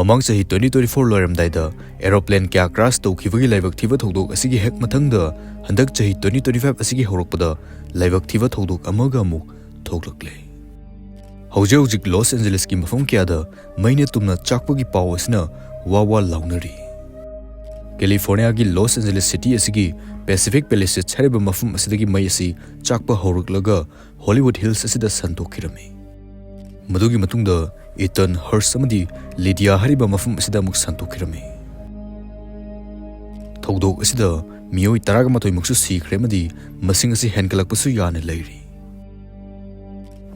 Mamang sahi 2024 loiramdaida aeroplane kya crash tawkhibagi laibak thiba thodok asigi hek mathangda handak sahi 2025 asigi horokpada laibak thiba thodok amaga amuk thoklakle. Hojik Los Angeles ki mafam kyada maine tumna Chakpa gi paw asna wawa launari. California gi Los Angeles city asigi Pacific Palisades hariba mafam asidagi mai asi Chakpa horoklaga Hollywood Hills asida santokhirami. Madugi matungda Ethan Hurst amadi Lydia hariba mafam asida muk santokhirami. Thodok asida mioi taraga matoi muksu sikhre amadi masing asi henkalakpasu yana leiri.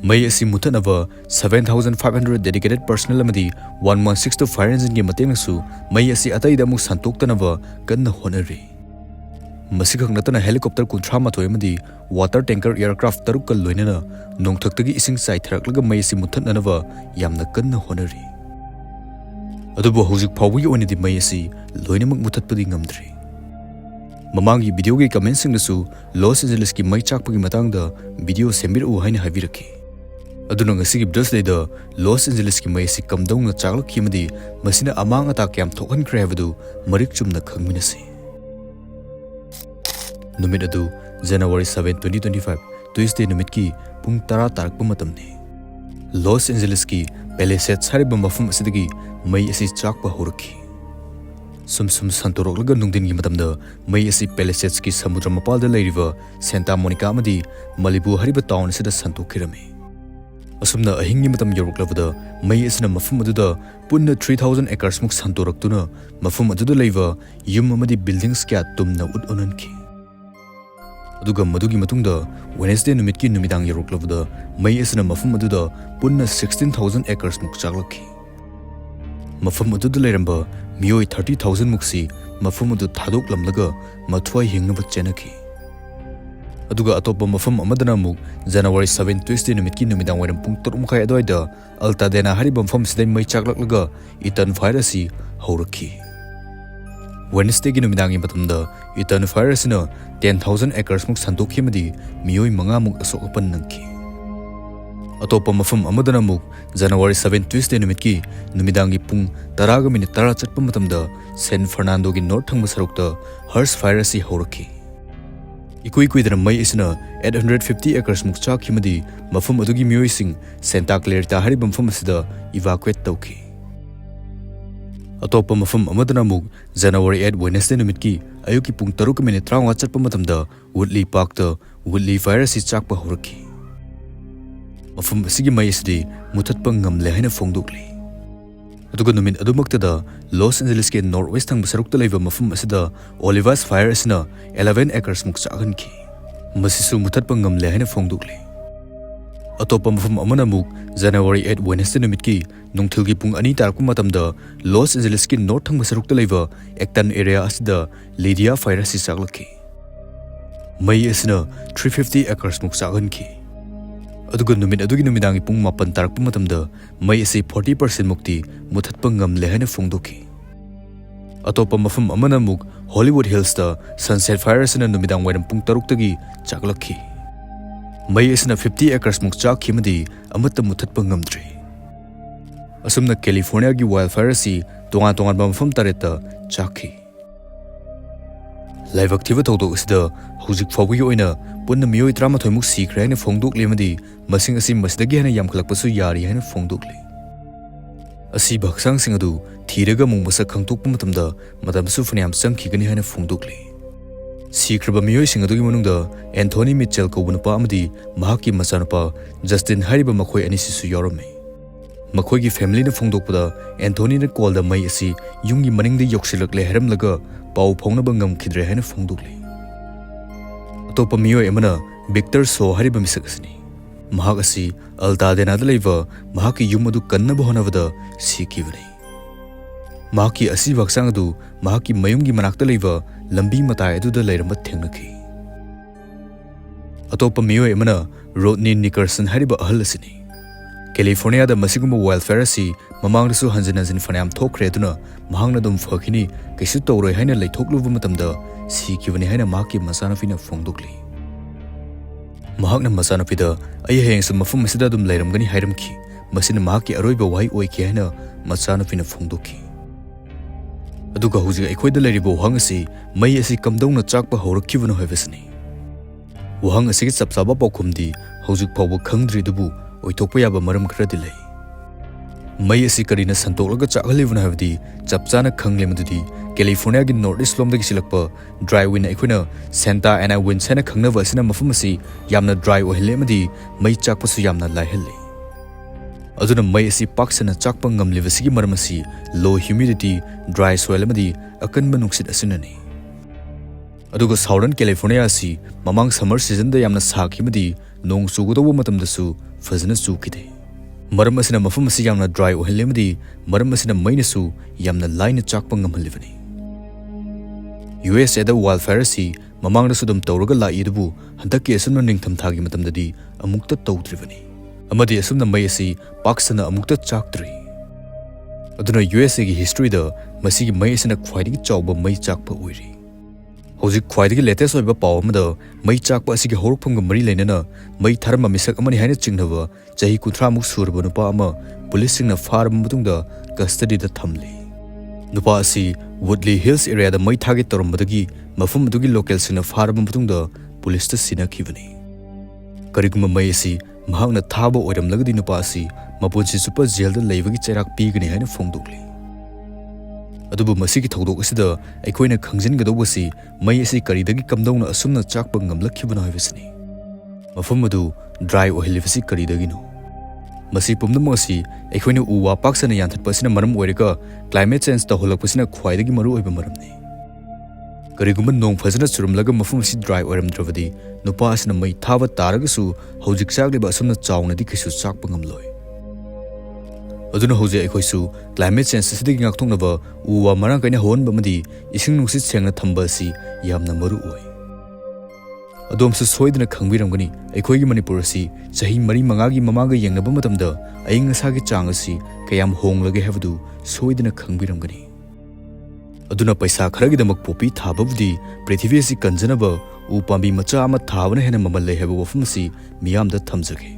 Mai asi mutanava 7,500 dedicated personnel amadi 116 fire engine gi matengsu mai asi ataida muk santoktanava kanna honari. Masikak natana helicopter kunthra mathoi amadi water tanker aircraft taruk kal loinana nongthaktagi ising sai tharaklaga mai asi muthananava yamna kanna honari. Adubu hojik phawgi onidi mai asi loinamak muthatpadi ngamdri. Mamangi video gi comment singnasu Los Angeles ki mai chakpagi matangda video sembiru haina habiraki. Aduna ngasigi Thursday da Los Angeles ki mai si kamdongna chaklkkhibani masina amang ata kyam thokhan khrevadu marik chumna khangminasi. Numit adu January 7, 2025 Tuesday numit ki pung tara tarakpa matamni. Los Angeles ki Palisades hariba mafam asidagi mai asi chakpa horaki. Sum santoroklaga nungdin gi matamda mai asi Palisades ki samudra mapalda leiriva Santa Monica amadi Malibu hariba town asida santokhirami. Asumna ahingi matam yoroklavada mai asina mafam aduda punna 3,000 acres muk santoraktuna mafam aduda leiva yum amadi buildings kya tumna ud onanki. Aduga madugi matungda Wednesday numitki numidang yoroklavada mai asina mafam aduda punna 16,000 acres muk chaklakhi. Mafam aduda leiramba mioi 30,000 muksi mafam adu thadok lamlaga mathwai hingnaba chenaki. Aduga atopa mafam amadana muk January 7 Tuesday numitki numidang wairam pung 3:30 adwaida Altadena hariba mafam sidai mai chaklaklaga Ethan fire asi horaki. Wednesday gi numidangi matamda Ethan fire asina 10,000 acres muk santokhimadi mioi manga muk asokapan nangki. Atopa mafam amadana muk January 7 Tuesday numitki numidangi pung 10 minute 10 chatpa matamda San Fernando gi north thangma sarukta Hurst fire asi horaki. Ikui kuidana mai isina 850 acres muk chakhimadi mafam adugi mioi sing Santa Clarita hariba mafam asida evacuate tawki. Atopa mafam amadana muk January 8 Wednesday numitki ayuki pung 3 minute 30 chatpa matamda Woodley Park ta Woodley fire asi chakpa horaki. Mafam asigi mai isdi muthatpa ngamle haina phongdokli. Aduga numit adumaktada Los Angeles ke northwest thang basarukta leiva mafam asida Olivas fire asina 11 acres muk chaganki. Masisu muthatpa ngamle haina phongdokli. Atopa mafam amana muk January 8 Wednesday numitki nongthilgi pung 2 tarakpa matamda Los Angeles ki north thang basarukta leiva Acton area asida Lydia fire asi chaklakhi. Mai asina 350 acres muk chaganki. Aduga numit adugi numidangi pung 4 tarakpa matamda mai asi 40% mukti muthatpa ngamle haina phongdokhi. Atopa mafam amana muk Hollywood Hills ta Sunset fire asina numidang wairam pung 3 tagi chaklakhi. Mai asina 50 acres muk chakhimadi amatta muthatpa ngamdri. Asumna California gi wildfire asi tongan mafam tareta chakhi. Live active thodok asida hojik phawgi oina punna mioi 38 muk sikhre haina phongdok lemadi masing asi masdagi haina yamkhalakpasu yari haina phongdokli. Asi baksang sing adu thiraga mung masa khangtokpa matamda madamsu phanyam changkhigani haina phongdokli. Sikraba mioi sing adugi manungda Anthony Mitchell ko bunapa amadi mahaki machanapa Justin hariba makhoi anisisu yorome. Makhoi gi family na phongdokpada Anthony na call da mai asi yungi maningda yoksilakle haramlaga pau phongnaba ngamkhidre haina phongdokli. Atopa mioi amana Victor So hariba misak asni. Mahak asi Altadena da leiva mahaki yum adu kannaba honavada sikibani. Mahaki asi baksang adu mahaki mayumgi manakta leiva lambi matai adu da leiramba thengnaki. Atopa mioi amana Rodney Nickerson hariba ahal asni. California da masiguma wildfire asi mamangdasu hanjin fanam thokre aduna mahangna dum fakhini kaisu tawroi haina leithokluba matamda sikibani haina mahaki masanafina phongdokli. Mahakna masanapida ay heng sa mafum asida dum leiramgani hairamki masina mahaki aroiba wahai oiki haina machanupina phongdokhi aduga hojik aikhoida leribo wahang asi mai asi kamdongna chakpa horakhibano haibasini wahang asigi chapchaba paukhumdi hojik phawba khangdri dubu oithokpa yaba maram khradi lei mai asi karina santolaga chakhalibana habdi chapchana khangle madudi California gi northeast lom dagi silakpa dry wind aikhoina Santa Ana wind sena khangnaba asina mafum asi yamna dry ohile madi mai chakpa su yamna laihelle aduna mai asi paksana chakpa ngamlibasigi maram asi low humidity dry soil amadi akanba nungsit asinani aduga southern California asi mamang summer season da yamna sakhimadi nong chugodoba matamdasu fazana chukide maram asina mafum asi yamna dry ohile madi maram asina mainasu yamna line chakpa ngamhalibani USA da wildfire si mamang da sudum tawraga la idubu handaki asumna ningtham thagi matamdadi amukta tawdribani amadi asumna mai asi paksana amukta chaktri aduna USA gi history da masigi mai asina khwaidagi chawba mai chakpa oiri hojik khwaidagi latest oiba paw amada mai chakpa asigi horokphumga mari leinana mai tharma misak amani haina chingnaba chahi 30 muk surba nupa ama police singna farm mutungda custody da thamli nupa asi Woodley Hills area da mai target torambadagi mafum adugi local singna farm mutungda police ta sinakhibani kariguma mai asi mahakna thaba oiramlagadi nupa asi mapunsi super jail da leibagi chairak pigani haina phongdokli adubu masigi thodok asida aikhoina khangjingadobasi mai asi karidagi kamdongna asumna chakpa ngamlakhibana haibasini mafum adu dry ohilifasi karidagino masi pumnamasi aikhoina uwa paksana yanthatpasina maram oirika climate change ta holakpasina khwaidagi maru oiba maramni kariguma nong phajana churumlaga mafum si dry oiramdravadi nupa asina mai thaba taragasu hojik chagliba asumna chawnadi kisu chakpa ngamloi aduna hoje aikhoisu climate change sidigi ngakthongnaba uwa marang kaina honba madi ising nungsit sengna thamba si yamna maru oi adom su soidna khangbiramgani aikhoigi Manipur si chahi mari mangagi mamaga yengnaba matamda aing asagi chang asi kayam honglage habdu soidna khangbiramgani aduna paisa kharagi damak popi thababudi prithvi si kanjanaba u pambi macha ama thabana hena mamal le haba wafum si miyam da thamjage